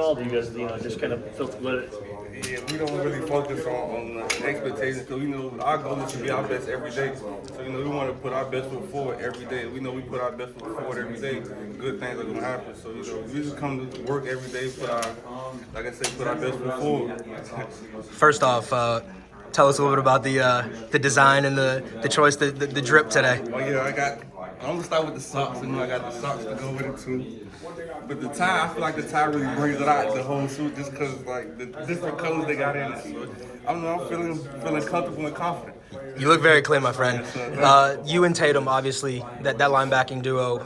all? Do you guys, just kind of filter let it? Yeah, we don't really focus on expectations because our goal is to be our best every day. So we want to put our best foot forward every day. We know we put our best foot forward every day, good things are gonna happen. So we just come to work every day, put our best foot forward. First off, tell us a little bit about the design and the choice, the drip today. Oh yeah, I'm gonna start with the socks. I got the socks to go with it too. But the tie, I feel like the tie really brings it out, the whole suit, just because like the different colors they got in it. So I'm feeling comfortable and confident. You look very clean, my friend. You and Tatum, obviously, that linebacking duo,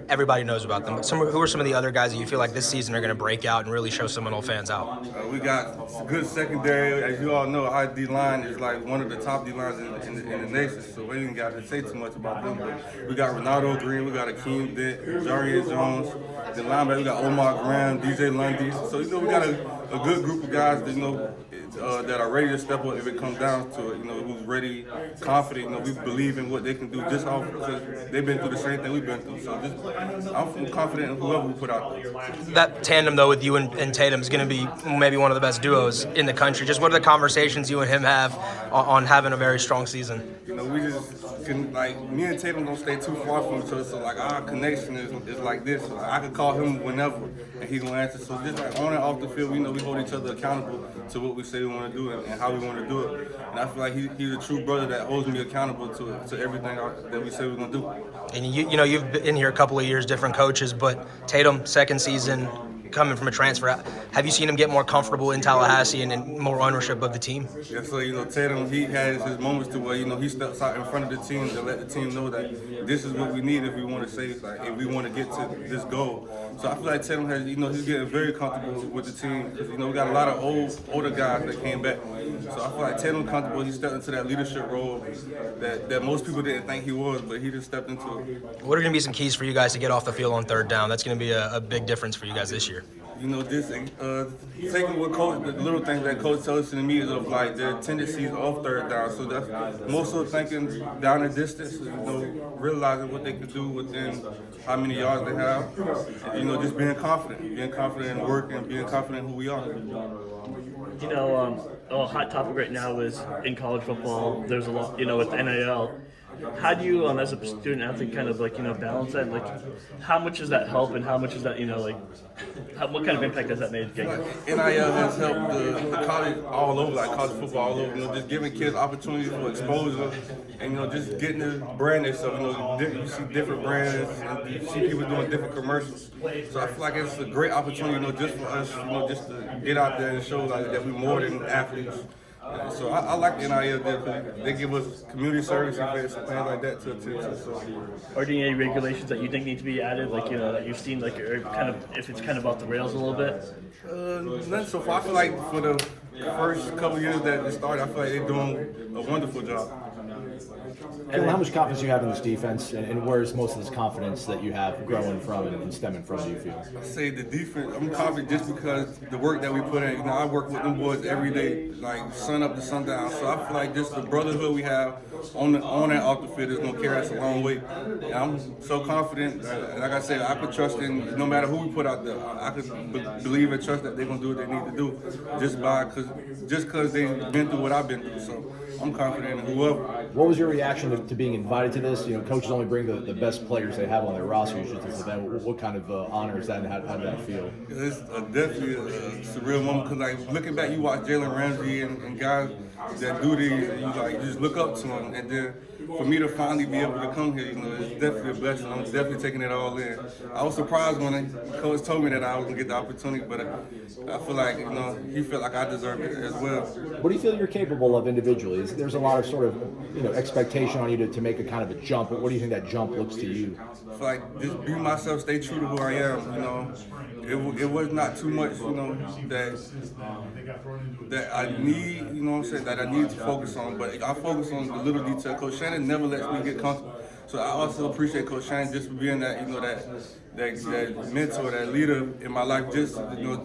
everybody knows about them. But who are some of the other guys that you feel like this season are going to break out and really show Seminole fans out? We got good secondary. As you all know, our D-line is like one of the top D-lines in the nation, so we ain't got to say too much about them. But we got Ronaldo Green, we got Akeem Dent, Jarian Jones, the linebacker, we got Omar Graham, DJ Lundy. So, we got a good group of guys that, that are ready to step up if it comes down to it. Who's ready, confident. We believe in what they can do just off because they've been through the same thing we've been through. So I'm confident in whoever we put out there. That tandem, though, with you and Tatum is going to be maybe one of the best duos in the country. Just what are the conversations you and him have on having a very strong season? We just can, me and Tatum don't stay too far from each other, so our connection is like this. So, I can call him whenever and he's gonna answer. So just on and off the field, we hold each other accountable to what we say we want to do and how we want to do it. And I feel like he's a true brother that holds me accountable to everything that we say we're gonna do. And you've been here a couple of years, different coaches, but Tatum, second season, coming from a transfer, have you seen him get more comfortable in Tallahassee and more ownership of the team? Yeah, so Tatum, he has his moments to where he steps out in front of the team to let the team know that this is what we need if we want to save, if we want to get to this goal. So I feel like Tatum has, he's getting very comfortable with the team because we got a lot of older guys that came back. So I feel like Tatum comfortable. He stepped into that leadership role that most people didn't think he was, but he just stepped into it. What are going to be some keys for you guys to get off the field on third down? That's going to be a big difference for you guys this year. Just taking what the little things that coach tells us in the media of their tendencies off third down. So that's most of thinking down the distance, realizing what they can do within how many yards they have, and just being confident in work and being confident in who we are. A hot topic right now is in college football. There's a lot, with NIL. How do you, as a student athlete, kind of balance that? How much does that help, and how much is that, what kind of impact has that made? NIL has helped the college all over, college football all over. Just giving kids opportunities for exposure, and just getting to brand themselves. You see different brands, and you see people doing different commercials. So I feel like it's a great opportunity, just for us, just to get out there and show that we're more than athletes. So I like the NIL deal because they give us community service events and things like that to attend to. So. Are there any regulations that you think need to be added, that you've seen, if it's kind of off the rails a little bit? Nothing so far. I feel like for the first couple years that it started, I feel like they're doing a wonderful job. And how much confidence do you have in this defense, and where's most of this confidence that you have growing from and stemming from, do you feel? I say the defense, I'm confident just because the work that we put in. I work with them boys every day, sun up to sundown. So I feel like just the brotherhood we have on and off the field is going to carry us a long way. And I'm so confident, like I said, I could trust in no matter who we put out there. I could believe and trust that they're going to do what they need to do just because they've been through what I've been through. So I'm confident in whoever. What was your reaction to being invited to this? Coaches only bring the best players they have on their roster usually to this event. What kind of honor is that, and how did that feel? It's definitely a surreal moment because, looking back, you watch Jalen Ramsey and guys that do these, and you just look up to them, and then for me to finally be able to come here, it's definitely a blessing. I'm definitely taking it all in. I was surprised when the coach told me that I was gonna get the opportunity, but I feel like he felt like I deserved it as well. What do you feel you're capable of individually? There's a lot of sort of expectation on you to make a kind of a jump. But what do you think that jump looks to you? I feel like just be myself, stay true to who I am. It was not too much, that I need, that I need to focus on. But I focus on the little detail. Coach Shannon never lets me get comfortable. So I also appreciate Coach Shannon just for being that, that mentor, that leader in my life. Just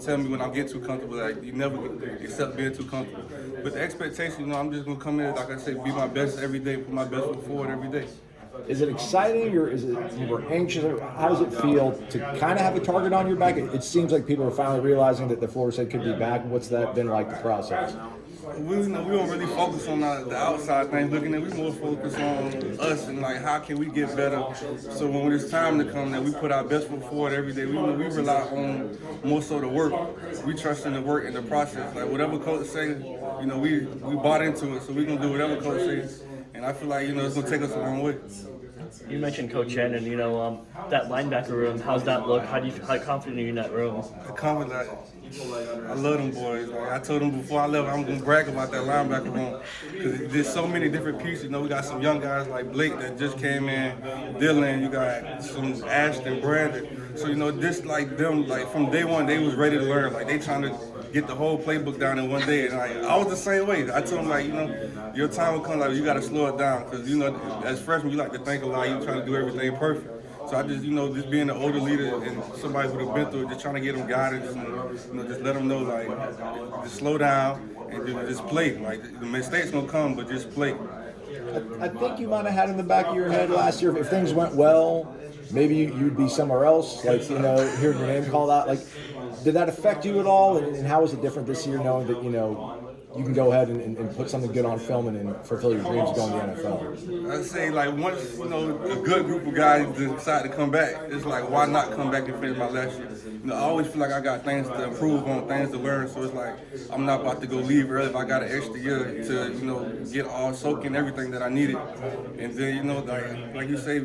tell me when I get too comfortable. You never accept being too comfortable. But the expectation, I'm just gonna come in, like I said, be my best every day, put my best foot forward every day. Is it exciting or is it more anxious? Or how does it feel to kind of have a target on your back? It seems like people are finally realizing that the Florida State could be back. What's that been like, the process? We don't really focus on the outside things looking at. We more focus on us and like how can we get better. So when it's time to come, that we put our best foot forward every day. We rely on more so the work. We trust in the work and the process. Like whatever coach say, we bought into it. So we gonna do whatever coach says. And I feel like it's gonna take us a long way. You mentioned Coach Shannon. That linebacker room. How's that look? How confident are you in that room? Confident. I love them boys. Like I told them before I left, I'm gonna brag about that linebacker room because there's so many different pieces. We got some young guys like Blake that just came in, Dylan. You got some Ashton, Brandon. So just like them, like from day one, they was ready to learn. Like they trying to get the whole playbook down in one day. And I was the same way. I told them your time will come. Like you got to slow it down because as freshmen, you like to think a lot. You trying to do everything perfect. So I just, just being an older leader and somebody who have been through it, just trying to get them guidance and, just let them know, like, just slow down and just play. Like, the mistakes gonna come, but just play. I think you might have had in the back of your head last year, if things went well, maybe you'd be somewhere else, like, hearing your name called out. Like, did that affect you at all? And how was it different this year knowing that, you can go ahead and put something good on film and fulfill your dreams of going to the NFL? I'd say, like, once, a good group of guys decide to come back, it's like, why not come back and finish my last year? I always feel like I got things to improve on, things to learn, so it's like, I'm not about to go leave early if I got an extra year to, get all soaking everything that I needed. And then, like you say,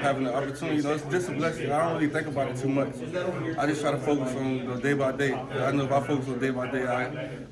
having the opportunity, it's just a blessing. I don't really think about it too much. I just try to focus on day by day. I know if I focus on day by day,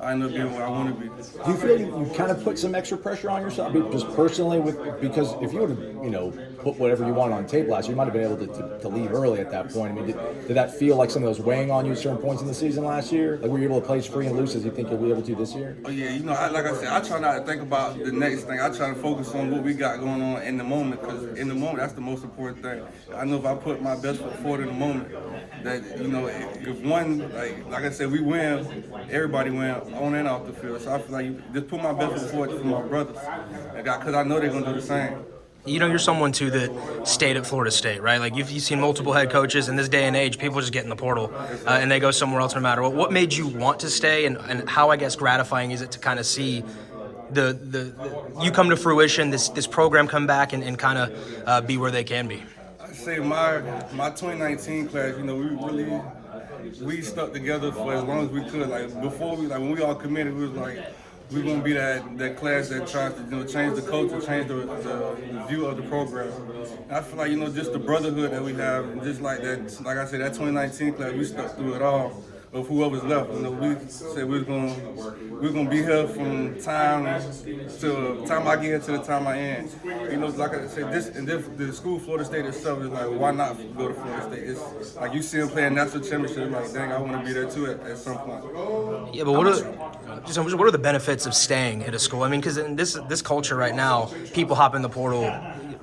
I end up being where I want to be. Do you feel you kind of put some extra pressure on yourself? Just personally, because if you would have, put whatever you wanted on tape last year, you might have been able to leave early at that point. I mean, did that feel like some of those weighing on you at certain points in the season last year? Like, were you able to play as free and loose as you think you'll be able to this year? Oh, yeah. Like I said, I try not to think about the next thing. I try to focus on what we got going on in the moment, because in the moment, that's the most important thing. I know if I put my best foot forward in the moment, that, if one, like I said, we win, everybody win on and off the field. So I feel like just put my best foot forward for my brothers, because I know they're going to do the same. You're someone, too, that stayed at Florida State, right? Like, you've seen multiple head coaches. In this day and age, people just get in the portal, and they go somewhere else no matter what. What made you want to stay, and how, I guess, gratifying is it to kind of see you come to fruition, this program come back and kind of be where they can be? I'd say my 2019 class, we stuck together for as long as we could. Like, before when we all committed, we was like, we're going to be that class that tries to change the culture, change the view of the program. And I feel like, just the brotherhood that we have, and just like that, like I said, that 2019 class, we stuck through it all. Of whoever's left, we said we're gonna be here from time to time I get here to the time I end. Like I said, the school, Florida State itself, is like, why not go to Florida State? It's like you see them playing national championship, like, dang, I want to be there too at some point. Yeah, but what are the benefits of staying at a school? I mean, because in this culture right now, people hop in the portal.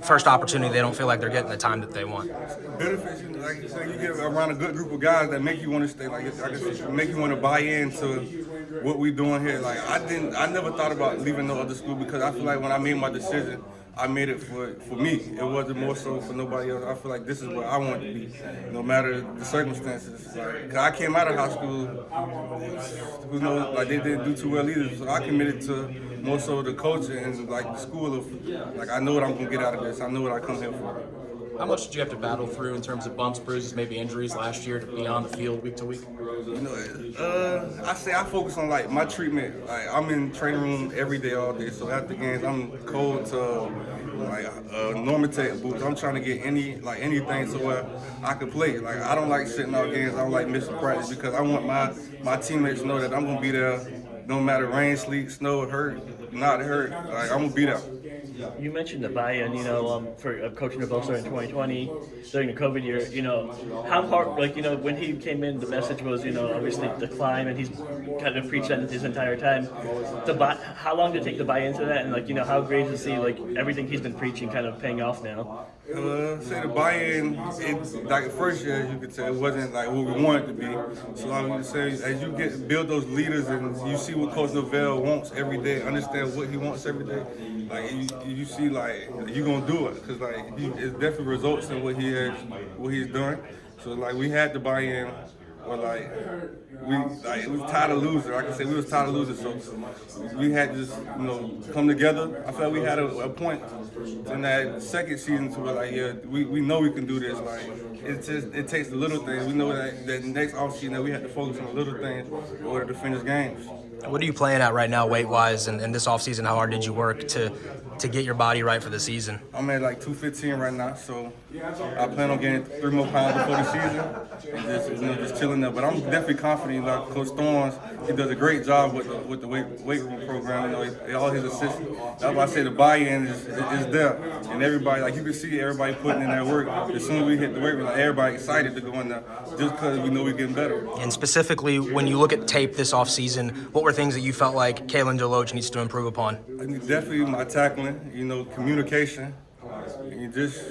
First opportunity, they don't feel like they're getting the time that they want. Benefits, like you said, you get around a good group of guys that make you want to stay, make you want to buy into what we're doing here. Like I never thought about leaving no other school, because I feel like when I made my decision, I made it for me. It wasn't more so for nobody else. I feel like this is where I want to be, no matter the circumstances. Like, 'cause I came out of high school, they didn't do too well either. So I committed to more so the culture and like the school of, like, I know what I'm gonna get out of this. I know what I come here for. How much did you have to battle through in terms of bumps, bruises, maybe injuries last year to be on the field week to week? I say I focus on like my treatment. Like I'm in training room every day, all day. So after games, I'm cold to normative boots. I'm trying to get anything to where I can play. Like I don't like sitting out games. I don't like missing practice, because I want my teammates to know that I'm gonna be there, no matter rain, sleet, snow, hurt, not hurt. Like I'm gonna be there. You mentioned the buy-in, for coaching the Bell in 2020 during the COVID year. How hard, when he came in, the message was, obviously the climb, and he's kind of preached that his entire time. How long did it take to buy into that, and how great is to see everything he's been preaching kind of paying off now? Say the buy-in, like the first year, as you could tell, it wasn't like what we wanted to be. So I would say, as you build those leaders and you see what Coach Novell wants every day, understand what he wants every day, like you see, like you gonna do it, cause like it definitely results in what he's doing. So like we had to buy in. Or like we was tired of losing. Like I said, we was tired of losing, so we had to just come together. I felt we had a point in that second season to where like we know we can do this. Like it takes the little things. We know that next offseason that we had to focus on the little things in order to finish games. What are you playing at right now, weight-wise, and this offseason? How hard did you work to get your body right for the season? I'm at like 215 right now, so I plan on getting 3 more pounds before the season and just chilling there. But I'm definitely confident. Like Coach Thorns, he does a great job with the weight room program. All his assistants. That's why I say the buy-in is there, and everybody, like you can see everybody putting in that work. As soon as we hit the weight room, like, everybody excited to go in there just because we know we're getting better. And specifically, when you look at tape this offseason, what were things that you felt like Kalen DeLoach needs to improve upon? Definitely my tackling, communication, and just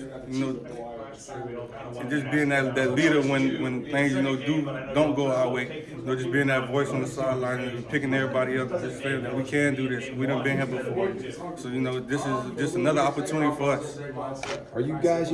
being that leader when things don't go our way. Just being that voice on the sideline and picking everybody up, just saying that we can do this. We done been here before, so this is just another opportunity for us. Are you guys